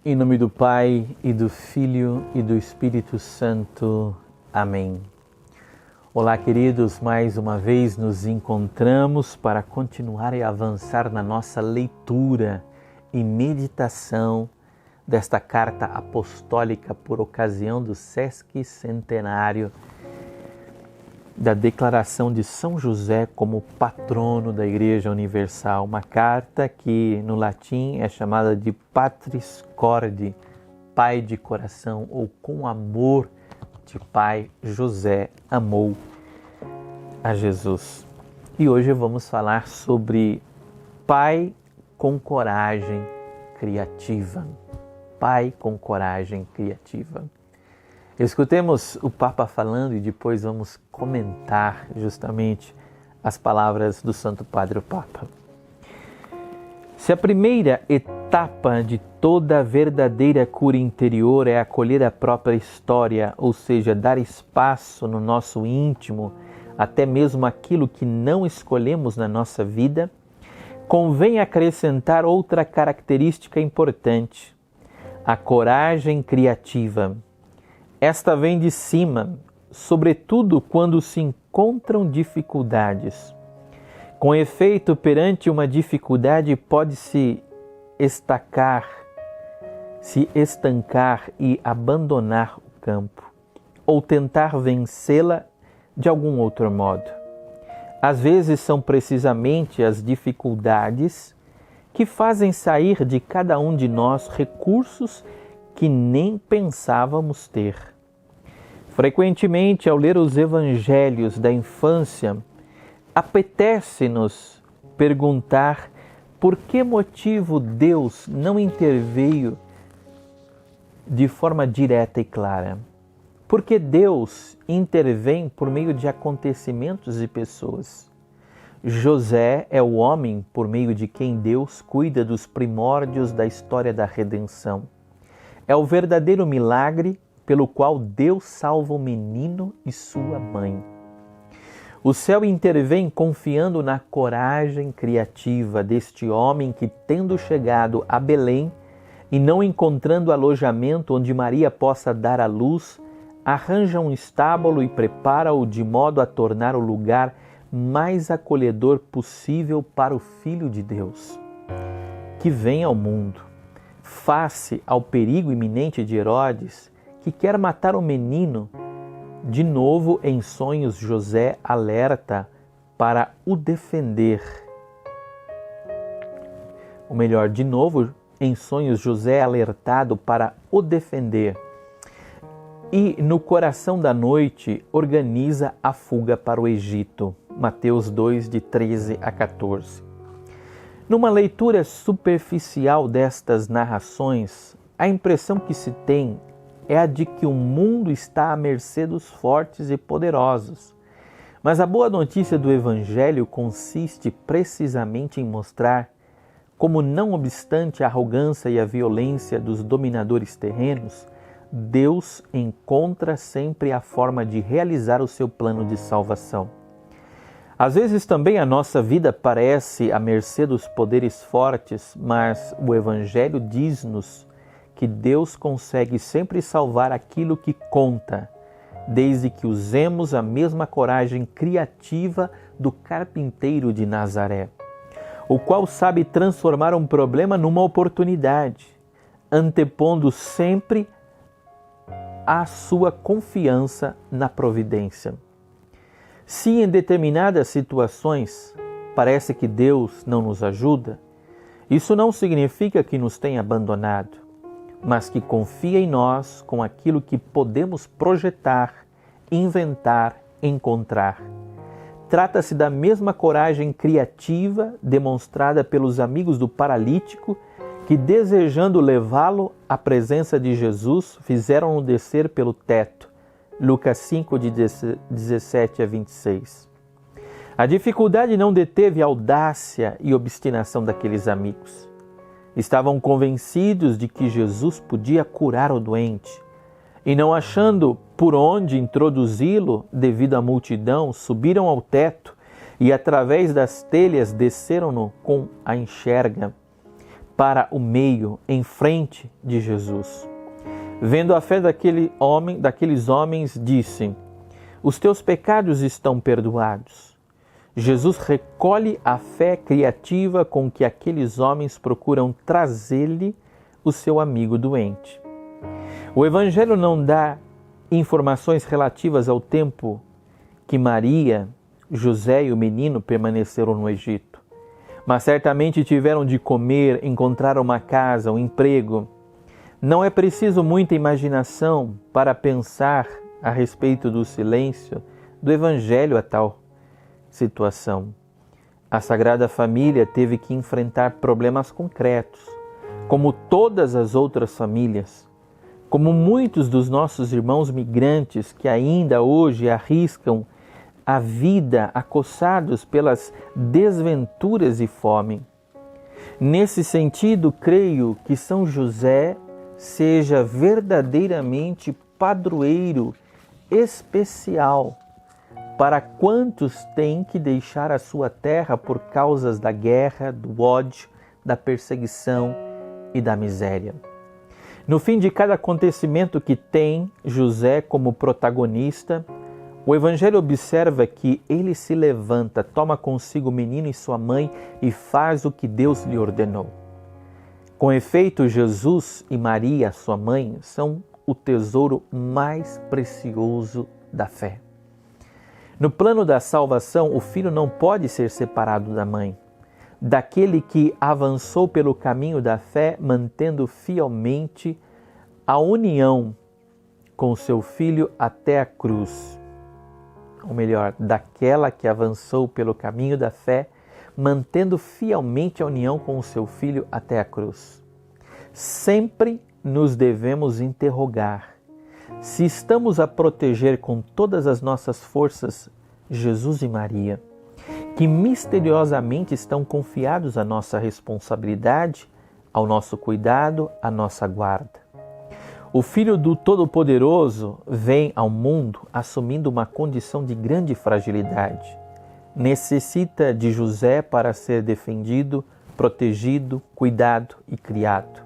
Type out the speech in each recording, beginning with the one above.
Em nome do Pai, e do Filho, e do Espírito Santo. Amém. Olá, queridos, mais uma vez nos encontramos para continuar e avançar na nossa leitura e meditação desta carta apostólica por ocasião do sesquicentenário da declaração de São José como patrono da Igreja Universal. Uma carta que no latim é chamada de Patris Corde, Pai de coração, ou com amor de Pai, José amou a Jesus. E hoje vamos falar sobre Pai com coragem criativa. Pai com coragem criativa. Escutemos o Papa falando e depois vamos comentar justamente as palavras do Santo Padre o Papa. Se a primeira etapa de toda a verdadeira cura interior é acolher a própria história, ou seja, dar espaço no nosso íntimo, até mesmo aquilo que não escolhemos na nossa vida, convém acrescentar outra característica importante: a coragem criativa. Esta vem de cima, sobretudo quando se encontram dificuldades. Com efeito, perante uma dificuldade pode-se estancar e abandonar o campo, ou tentar vencê-la de algum outro modo. Às vezes são precisamente as dificuldades que fazem sair de cada um de nós recursos que nem pensávamos ter. Frequentemente, ao ler os evangelhos da infância, apetece-nos perguntar por que motivo Deus não interveio de forma direta e clara. Por que Deus intervém por meio de acontecimentos e pessoas? José é o homem por meio de quem Deus cuida dos primórdios da história da redenção. É o verdadeiro milagre pelo qual Deus salva o menino e sua mãe. O céu intervém confiando na coragem criativa deste homem que, tendo chegado a Belém e não encontrando alojamento onde Maria possa dar à luz, arranja um estábulo e prepara-o de modo a tornar o lugar mais acolhedor possível para o Filho de Deus, que vem ao mundo. Face ao perigo iminente de Herodes, que quer matar o menino, de novo em sonhos José alerta para o defender. Ou melhor, de novo em sonhos José é alertado para o defender. E no coração da noite organiza a fuga para o Egito. Mateus 2, de 13 a 14. Numa leitura superficial destas narrações, a impressão que se tem é a de que o mundo está à mercê dos fortes e poderosos. Mas a boa notícia do Evangelho consiste precisamente em mostrar como, não obstante a arrogância e a violência dos dominadores terrenos, Deus encontra sempre a forma de realizar o seu plano de salvação. Às vezes também a nossa vida parece à mercê dos poderes fortes, mas o Evangelho diz-nos que Deus consegue sempre salvar aquilo que conta, desde que usemos a mesma coragem criativa do carpinteiro de Nazaré, o qual sabe transformar um problema numa oportunidade, antepondo sempre a sua confiança na providência. Se em determinadas situações parece que Deus não nos ajuda, isso não significa que nos tenha abandonado, mas que confia em nós com aquilo que podemos projetar, inventar, encontrar. Trata-se da mesma coragem criativa demonstrada pelos amigos do paralítico que, desejando levá-lo à presença de Jesus, fizeram-no descer pelo teto. Lucas 5, de 17 a 26. A dificuldade não deteve a audácia e obstinação daqueles amigos. Estavam convencidos de que Jesus podia curar o doente e, não achando por onde introduzi-lo devido à multidão, subiram ao teto e, através das telhas, desceram-no com a enxerga. para o meio, em frente de Jesus. Vendo a fé daqueles homens, disse: os teus pecados estão perdoados. Jesus recolhe a fé criativa com que aqueles homens procuram trazer-lhe o seu amigo doente. O Evangelho não dá informações relativas ao tempo que Maria, José e o menino permaneceram no Egito, mas certamente tiveram de comer, encontrar uma casa, um emprego. Não é preciso muita imaginação para pensar a respeito do silêncio do Evangelho a tal situação. A Sagrada Família teve que enfrentar problemas concretos, como todas as outras famílias, como muitos dos nossos irmãos migrantes que ainda hoje arriscam a vida acossados pelas desventuras e fome. Nesse sentido, creio que São José seja verdadeiramente padroeiro especial para quantos têm que deixar a sua terra por causas da guerra, do ódio, da perseguição e da miséria. No fim de cada acontecimento que tem José como protagonista, o Evangelho observa que ele se levanta, toma consigo o menino e sua mãe e faz o que Deus lhe ordenou. Com efeito, Jesus e Maria, sua mãe, são o tesouro mais precioso da fé. No plano da salvação, o filho não pode ser separado da mãe, daquele que avançou pelo caminho da fé, mantendo fielmente a união com seu filho até a cruz. Ou melhor, daquela que avançou pelo caminho da fé, mantendo fielmente a união com o seu filho até a cruz. Sempre nos devemos interrogar se estamos a proteger com todas as nossas forças Jesus e Maria, que misteriosamente estão confiados à nossa responsabilidade, ao nosso cuidado, à nossa guarda. O Filho do Todo-Poderoso vem ao mundo assumindo uma condição de grande fragilidade. Necessita de José para ser defendido, protegido, cuidado e criado.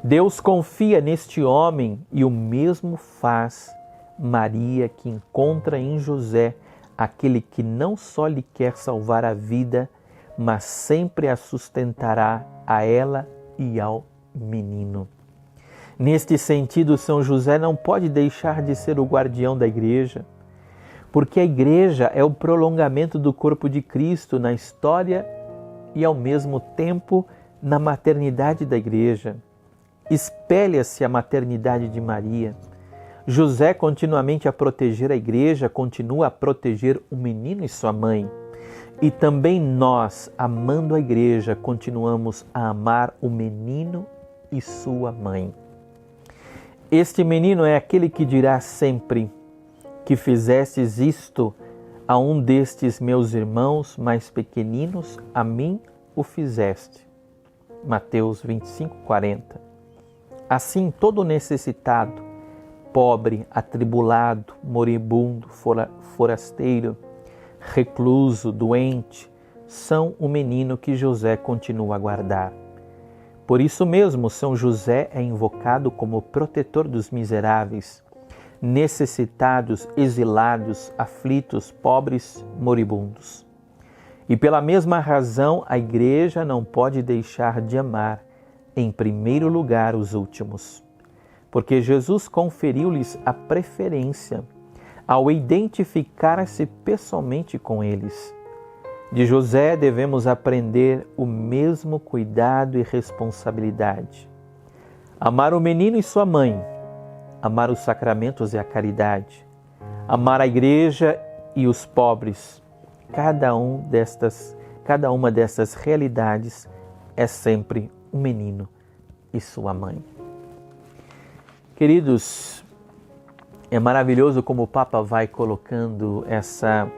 Deus confia neste homem e o mesmo faz Maria, que encontra em José aquele que não só lhe quer salvar a vida, mas sempre a sustentará a ela e ao menino. Neste sentido, São José não pode deixar de ser o guardião da Igreja, porque a Igreja é o prolongamento do corpo de Cristo na história e, ao mesmo tempo, na maternidade da Igreja. Espelha-se a maternidade de Maria. José, continuamente a proteger a Igreja, continua a proteger o menino e sua mãe. E também nós, amando a Igreja, continuamos a amar o menino e sua mãe. Este menino é aquele que dirá sempre: que fizestes isto a um destes meus irmãos mais pequeninos, a mim o fizeste. Mateus 25, 40. Assim, todo necessitado, pobre, atribulado, moribundo, forasteiro, recluso, doente, são o menino que José continua a guardar. Por isso mesmo, São José é invocado como protetor dos miseráveis, necessitados, exilados, aflitos, pobres, moribundos. E pela mesma razão, a Igreja não pode deixar de amar, em primeiro lugar, os últimos, porque Jesus conferiu-lhes a preferência ao identificar-se pessoalmente com eles. De José devemos aprender o mesmo cuidado e responsabilidade. Amar o menino e sua mãe, amar os sacramentos e a caridade, amar a Igreja e os pobres. Cada uma destas realidades é sempre um menino e sua mãe. Queridos, é maravilhoso como o Papa vai colocando essa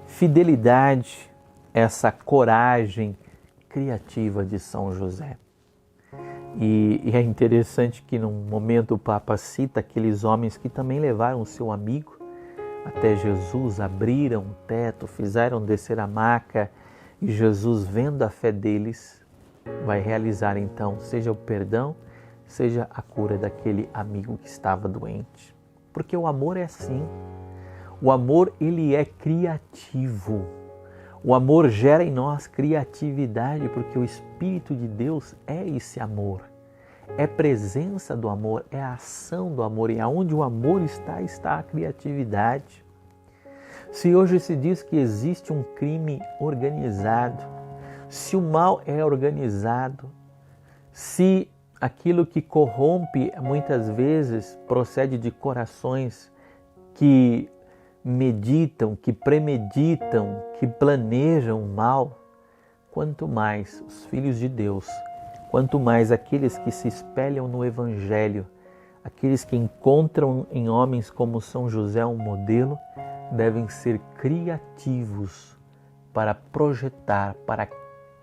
fidelidade, essa coragem criativa de São José. E é interessante que num momento o Papa cita aqueles homens que também levaram o seu amigo até Jesus, abriram o teto, fizeram descer a maca, e Jesus, vendo a fé deles, vai realizar então, seja o perdão, seja a cura daquele amigo que estava doente. Porque o amor é assim. O amor, ele é criativo. O amor gera em nós criatividade, porque o Espírito de Deus é esse amor. É presença do amor, é a ação do amor. E aonde o amor está, está a criatividade. Se hoje se diz que existe um crime organizado, se o mal é organizado, se aquilo que corrompe muitas vezes procede de corações que meditam, que premeditam, que planejam o mal, quanto mais os filhos de Deus, quanto mais aqueles que se espelham no Evangelho, aqueles que encontram em homens como São José um modelo, devem ser criativos para projetar, para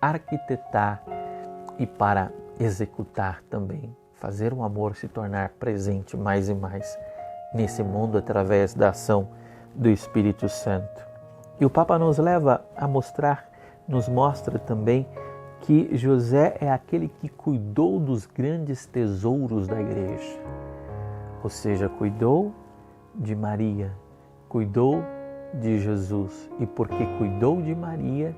arquitetar e para executar também, fazer o amor se tornar presente mais e mais nesse mundo através da ação do Espírito Santo. E o Papa nos leva a mostrar, nos mostra também que José é aquele que cuidou dos grandes tesouros da igreja, ou seja, cuidou de Maria, cuidou de Jesus, e porque cuidou de Maria,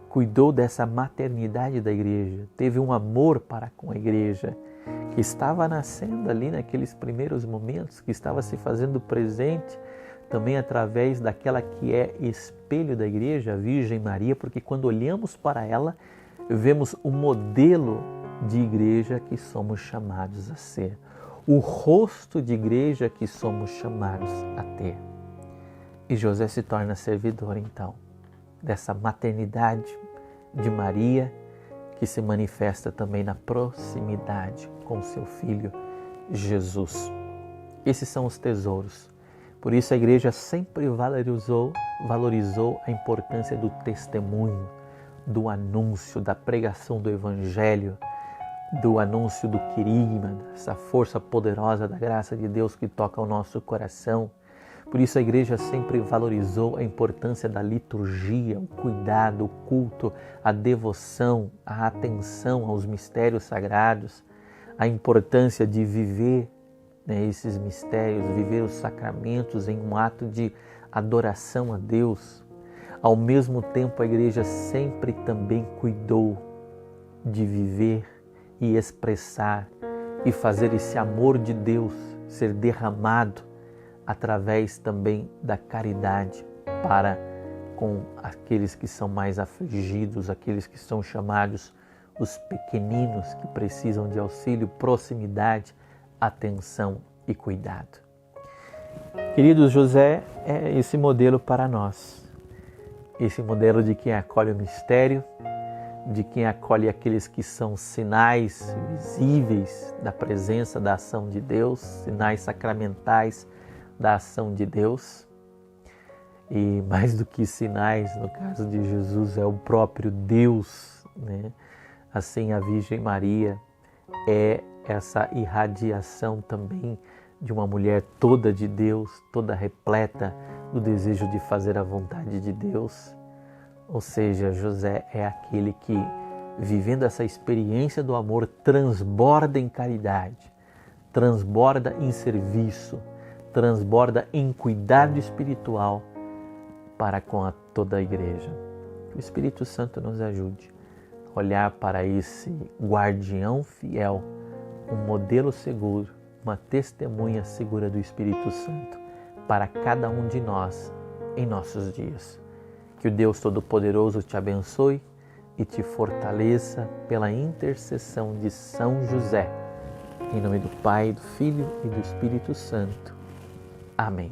cuidou dessa maternidade da igreja, teve um amor para com a igreja, que estava nascendo ali naqueles primeiros momentos, que estava se fazendo presente também através daquela que é espelho da igreja, a Virgem Maria, porque quando olhamos para ela, vemos o modelo de igreja que somos chamados a ser, o rosto de igreja que somos chamados a ter. E José se torna servidor, então, dessa maternidade de Maria, que se manifesta também na proximidade com seu filho Jesus. Esses são os tesouros. Por isso a igreja sempre valorizou a importância do testemunho, do anúncio, da pregação do Evangelho, do anúncio do querigma, dessa força poderosa da graça de Deus que toca o nosso coração. Por isso a igreja sempre valorizou a importância da liturgia, o cuidado, o culto, a devoção, a atenção aos mistérios sagrados, a importância de viver esses mistérios, viver os sacramentos em um ato de adoração a Deus. Ao mesmo tempo, a igreja sempre também cuidou de viver e expressar e fazer esse amor de Deus ser derramado através também da caridade para com aqueles que são mais afligidos, aqueles que são chamados os pequeninos, que precisam de auxílio, proximidade, atenção e cuidado. Queridos, José é esse modelo para nós, esse modelo de quem acolhe o mistério, de quem acolhe aqueles que são sinais visíveis da presença, da ação de Deus, sinais sacramentais da ação de Deus. E mais do que sinais, no caso de Jesus, é o próprio Deus, né? Assim, a Virgem Maria é essa irradiação também de uma mulher toda de Deus, toda repleta do desejo de fazer a vontade de Deus. Ou seja, José é aquele que, vivendo essa experiência do amor, transborda em caridade, transborda em serviço, transborda em cuidado espiritual para com toda a igreja. Que o Espírito Santo nos ajude a olhar para esse guardião fiel, um modelo seguro, uma testemunha segura do Espírito Santo para cada um de nós em nossos dias. Que o Deus Todo-Poderoso te abençoe e te fortaleça pela intercessão de São José. Em nome do Pai, do Filho e do Espírito Santo. Amém.